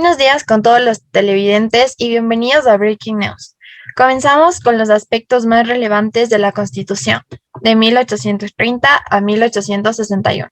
Buenos días con todos los televidentes y bienvenidos a Breaking News. Comenzamos con los aspectos más relevantes de la Constitución, de 1830 a 1861.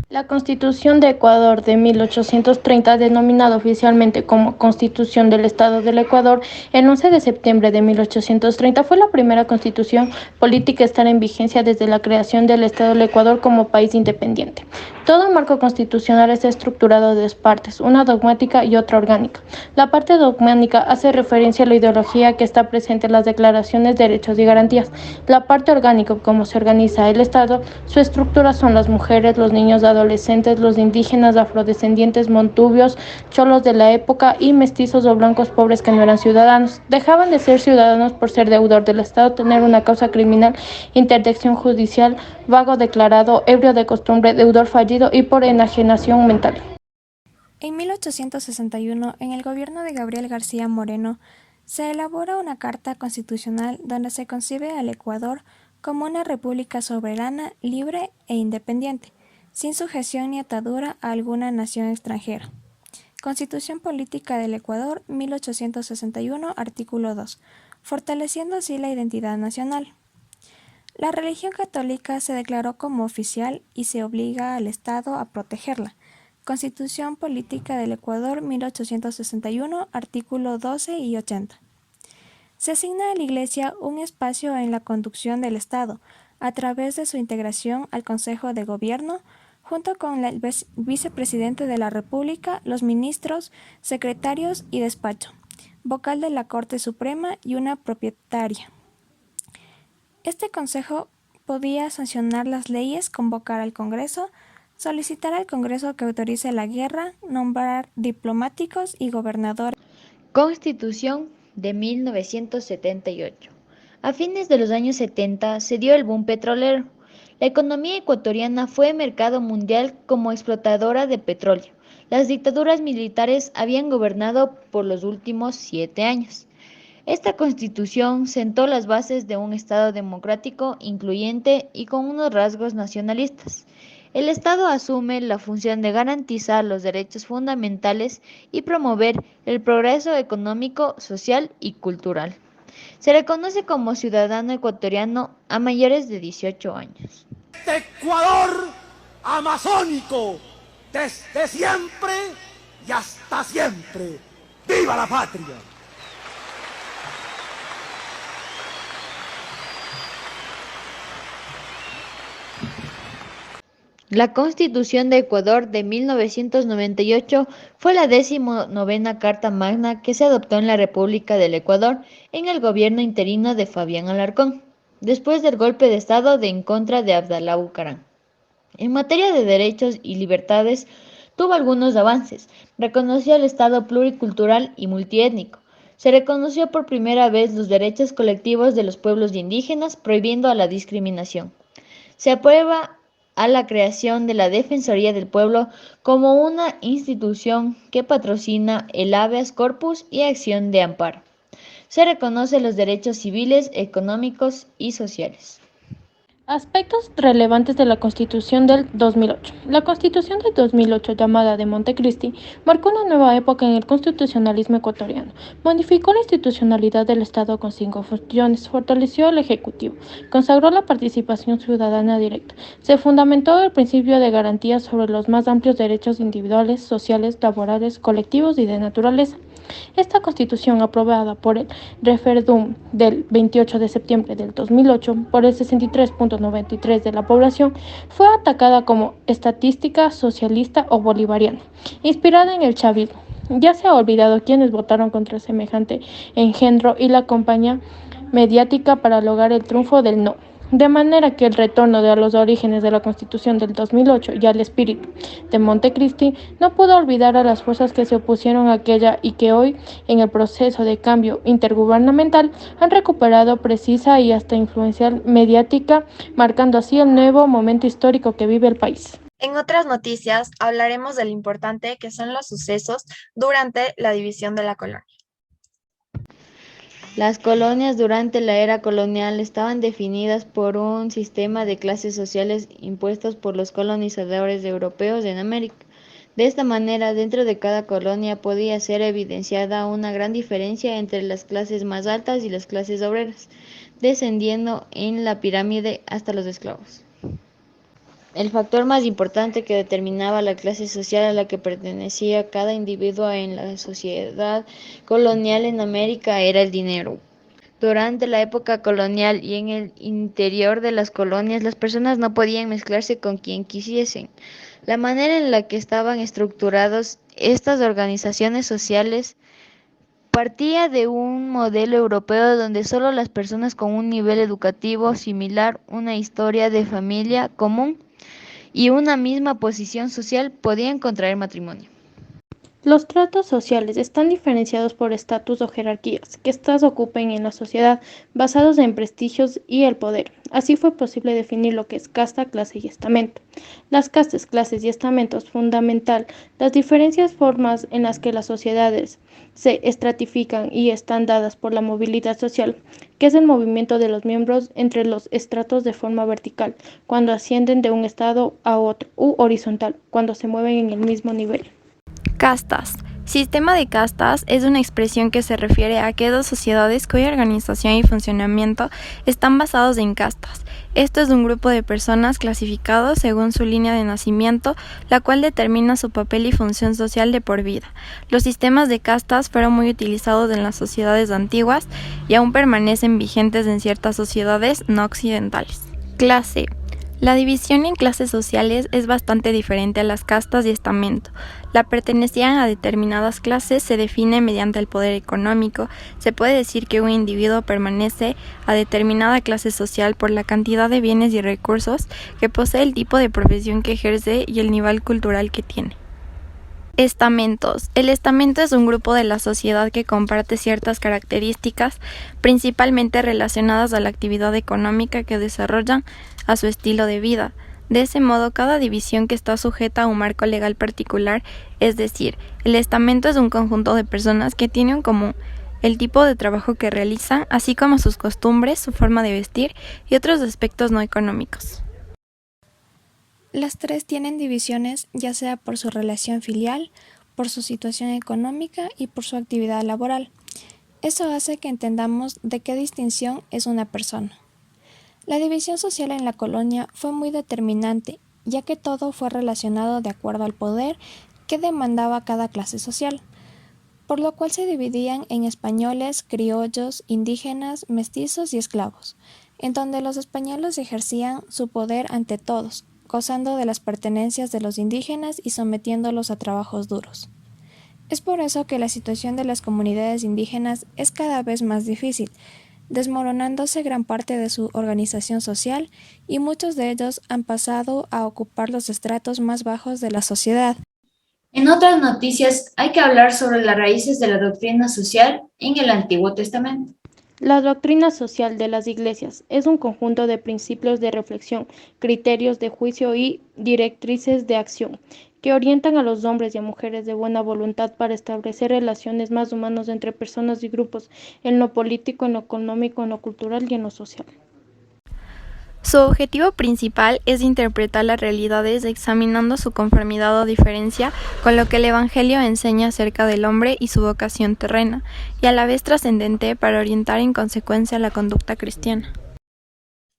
La Constitución de Ecuador de 1830, denominada oficialmente como Constitución del Estado del Ecuador, el 11 de septiembre de 1830 fue la primera constitución política a estar en vigencia desde la creación del Estado del Ecuador como país independiente. Todo marco constitucional está estructurado de dos partes, una dogmática y otra orgánica. La parte dogmática hace referencia a la ideología que está presente en las declaraciones, derechos y garantías. La parte orgánica, como se organiza el Estado, su estructura son las mujeres, los niños, adolescentes, los indígenas, afrodescendientes, montubios, cholos de la época y mestizos o blancos pobres que no eran ciudadanos. Dejaban de ser ciudadanos por ser deudor del Estado, tener una causa criminal, interdicción judicial, vago declarado, ebrio de costumbre, deudor fallido y por enajenación mental. En 1861, en el gobierno de Gabriel García Moreno, se elabora una carta constitucional donde se concibe al Ecuador como una república soberana, libre e independiente, sin sujeción ni atadura a alguna nación extranjera. Constitución Política del Ecuador, 1861, artículo 2, fortaleciendo así la identidad nacional. La religión católica se declaró como oficial y se obliga al Estado a protegerla. Constitución Política del Ecuador, 1861, artículo 12 y 80. Se asigna a la Iglesia un espacio en la conducción del Estado, a través de su integración al Consejo de Gobierno, junto con el vicepresidente de la República, los ministros, secretarios y despacho, vocal de la Corte Suprema y una propietaria. Este Consejo podía sancionar las leyes, convocar al Congreso, solicitar al Congreso que autorice la guerra, nombrar diplomáticos y gobernadores. Constitución de 1978. A fines de los años 70 se dio el boom petrolero. La economía ecuatoriana fue mercado mundial como explotadora de petróleo. Las dictaduras militares habían gobernado por los últimos 7 años. Esta constitución sentó las bases de un Estado democrático, incluyente y con unos rasgos nacionalistas. El Estado asume la función de garantizar los derechos fundamentales y promover el progreso económico, social y cultural. Se reconoce como ciudadano ecuatoriano a mayores de 18 años. Ecuador amazónico, desde siempre y hasta siempre. ¡Viva la patria! La Constitución de Ecuador de 1998 fue la 19ª Carta Magna que se adoptó en la República del Ecuador en el gobierno interino de Fabián Alarcón, después del golpe de Estado en contra de Abdalá Bucaram. En materia de derechos y libertades, tuvo algunos avances. Reconoció el Estado pluricultural y multiétnico. Se reconoció por primera vez los derechos colectivos de los pueblos indígenas, prohibiendo la discriminación. Se aprueba a la creación de la Defensoría del Pueblo como una institución que patrocina el habeas corpus y acción de amparo. Se reconocen los derechos civiles, económicos y sociales. Aspectos relevantes de la Constitución del 2008. La Constitución del 2008, llamada de Montecristi, marcó una nueva época en el constitucionalismo ecuatoriano. Modificó la institucionalidad del Estado con 5 funciones, fortaleció el Ejecutivo, consagró la participación ciudadana directa, se fundamentó el principio de garantía sobre los más amplios derechos individuales, sociales, laborales, colectivos y de naturaleza. Esta Constitución, aprobada por el referéndum del 28 de septiembre del 2008 por el 63.93% de la población, fue atacada como estatística socialista o bolivariana, inspirada en el chavismo. Ya se ha olvidado quienes votaron contra semejante engendro y la campaña mediática para lograr el triunfo del no. De manera que el retorno a los orígenes de la Constitución del 2008 y al espíritu de Montecristi no pudo olvidar a las fuerzas que se opusieron a aquella y que hoy, en el proceso de cambio intergubernamental, han recuperado precisa y hasta influencial mediática, marcando así el nuevo momento histórico que vive el país. En otras noticias hablaremos de lo importante que son los sucesos durante la división de la colonia. Las colonias durante la era colonial estaban definidas por un sistema de clases sociales impuestos por los colonizadores europeos en América. De esta manera, dentro de cada colonia podía ser evidenciada una gran diferencia entre las clases más altas y las clases obreras, descendiendo en la pirámide hasta los esclavos. El factor más importante que determinaba la clase social a la que pertenecía cada individuo en la sociedad colonial en América era el dinero. Durante la época colonial y en el interior de las colonias, las personas no podían mezclarse con quien quisiesen. La manera en la que estaban estructuradas estas organizaciones sociales partía de un modelo europeo donde solo las personas con un nivel educativo similar, una historia de familia común y una misma posición social podían contraer matrimonio. Los tratos sociales están diferenciados por estatus o jerarquías que éstas ocupen en la sociedad, basados en prestigios y el poder. Así fue posible definir lo que es casta, clase y estamento. Las castas, clases y estamentos fundamental las diferentes formas en las que las sociedades se estratifican y están dadas por la movilidad social, que es el movimiento de los miembros entre los estratos de forma vertical, cuando ascienden de un estado a otro, u horizontal, cuando se mueven en el mismo nivel. Castas. Sistema de castas es una expresión que se refiere a aquellas sociedades cuya organización y funcionamiento están basados en castas. Esto es un grupo de personas clasificados según su línea de nacimiento, la cual determina su papel y función social de por vida. Los sistemas de castas fueron muy utilizados en las sociedades antiguas y aún permanecen vigentes en ciertas sociedades no occidentales. Clase. La división en clases sociales es bastante diferente a las castas y estamento. La pertenencia a determinadas clases se define mediante el poder económico. Se puede decir que un individuo pertenece a determinada clase social por la cantidad de bienes y recursos que posee, el tipo de profesión que ejerce y el nivel cultural que tiene. Estamentos. El estamento es un grupo de la sociedad que comparte ciertas características, principalmente relacionadas a la actividad económica que desarrollan, a su estilo de vida. De ese modo, cada división que está sujeta a un marco legal particular, es decir, el estamento es un conjunto de personas que tienen en común el tipo de trabajo que realizan, así como sus costumbres, su forma de vestir y otros aspectos no económicos. Las tres tienen divisiones ya sea por su relación filial, por su situación económica y por su actividad laboral. Eso hace que entendamos de qué distinción es una persona. La división social en la colonia fue muy determinante, ya que todo fue relacionado de acuerdo al poder que demandaba cada clase social, por lo cual se dividían en españoles, criollos, indígenas, mestizos y esclavos, en donde los españoles ejercían su poder ante todos, gozando de las pertenencias de los indígenas y sometiéndolos a trabajos duros. Es por eso que la situación de las comunidades indígenas es cada vez más difícil, desmoronándose gran parte de su organización social y muchos de ellos han pasado a ocupar los estratos más bajos de la sociedad. En otras noticias, hay que hablar sobre las raíces de la doctrina social en el Antiguo Testamento. La doctrina social de las iglesias es un conjunto de principios de reflexión, criterios de juicio y directrices de acción que orientan a los hombres y a mujeres de buena voluntad para establecer relaciones más humanas entre personas y grupos, en lo político, en lo económico, en lo cultural y en lo social. Su objetivo principal es interpretar las realidades examinando su conformidad o diferencia con lo que el Evangelio enseña acerca del hombre y su vocación terrena, y a la vez trascendente para orientar en consecuencia la conducta cristiana.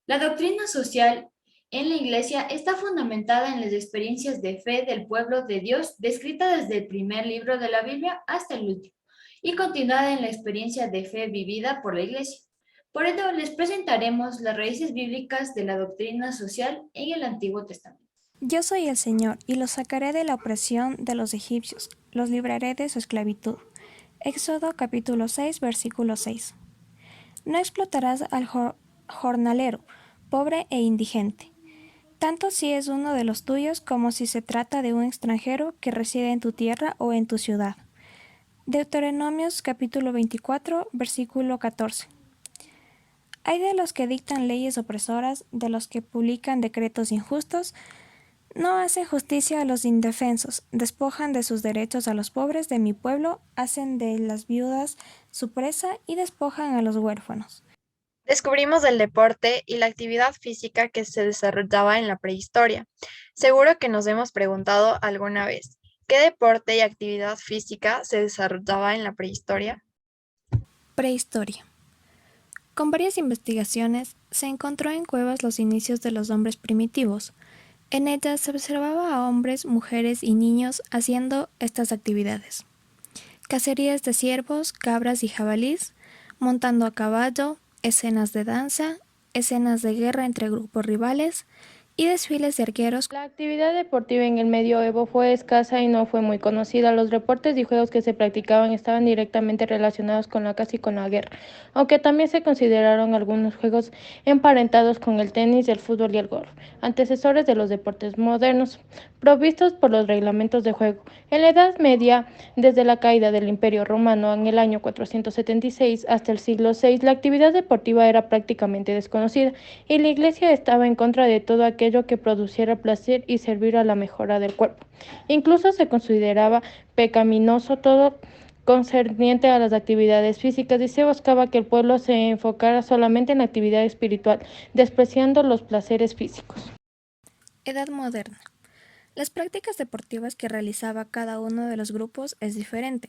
La doctrina social en la Iglesia está fundamentada en las experiencias de fe del pueblo de Dios, descrita desde el primer libro de la Biblia hasta el último, y continuada en la experiencia de fe vivida por la Iglesia. Por ello, les presentaremos las raíces bíblicas de la doctrina social en el Antiguo Testamento. Yo soy el Señor, y los sacaré de la opresión de los egipcios, los libraré de su esclavitud. Éxodo capítulo 6, versículo 6. No explotarás al jornalero, pobre e indigente, tanto si es uno de los tuyos como si se trata de un extranjero que reside en tu tierra o en tu ciudad. Deuteronomios capítulo 24, versículo 14. Hay de los que dictan leyes opresoras, de los que publican decretos injustos, no hacen justicia a los indefensos, despojan de sus derechos a los pobres de mi pueblo, hacen de las viudas su presa y despojan a los huérfanos. Descubrimos el deporte y la actividad física que se desarrollaba en la prehistoria. Seguro que nos hemos preguntado alguna vez, ¿Qué deporte y actividad física se desarrollaba en la prehistoria? Prehistoria. Con varias investigaciones, se encontró en cuevas los inicios de los hombres primitivos. En ellas se observaba a hombres, mujeres y niños haciendo estas actividades. Cacerías de ciervos, cabras y jabalís, montando a caballo, escenas de danza, escenas de guerra entre grupos rivales y desfiles de arqueros. La actividad deportiva en el medioevo fue escasa y no fue muy conocida. Los deportes y juegos que se practicaban estaban directamente relacionados con la caza y con la guerra, aunque también se consideraron algunos juegos emparentados con el tenis, el fútbol y el golf, antecesores de los deportes modernos, provistos por los reglamentos de juego. En la Edad Media, desde la caída del Imperio Romano en el año 476 hasta el siglo VI, la actividad deportiva era prácticamente desconocida y la Iglesia estaba en contra de todo aquello que produciera placer y servir a la mejora del cuerpo. Incluso se consideraba pecaminoso todo concerniente a las actividades físicas y se buscaba que el pueblo se enfocara solamente en la actividad espiritual, despreciando los placeres físicos. Edad moderna. Las prácticas deportivas que realizaba cada uno de los grupos es diferente.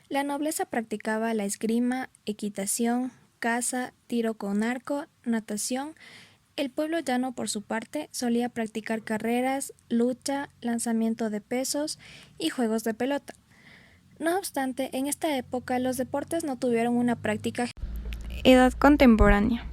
La nobleza practicaba la esgrima, equitación, caza, tiro con arco, natación. El pueblo llano, por su parte, solía practicar carreras, lucha, lanzamiento de pesos y juegos de pelota. No obstante, en esta época los deportes no tuvieron una práctica. Edad contemporánea.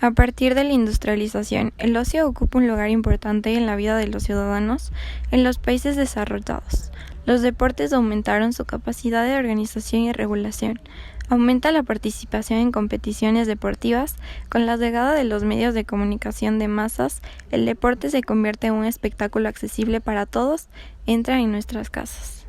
A partir de la industrialización, el ocio ocupa un lugar importante en la vida de los ciudadanos en los países desarrollados. Los deportes aumentaron su capacidad de organización y regulación. Aumenta la participación en competiciones deportivas. Con la llegada de los medios de comunicación de masas, el deporte se convierte en un espectáculo accesible para todos, entra en nuestras casas.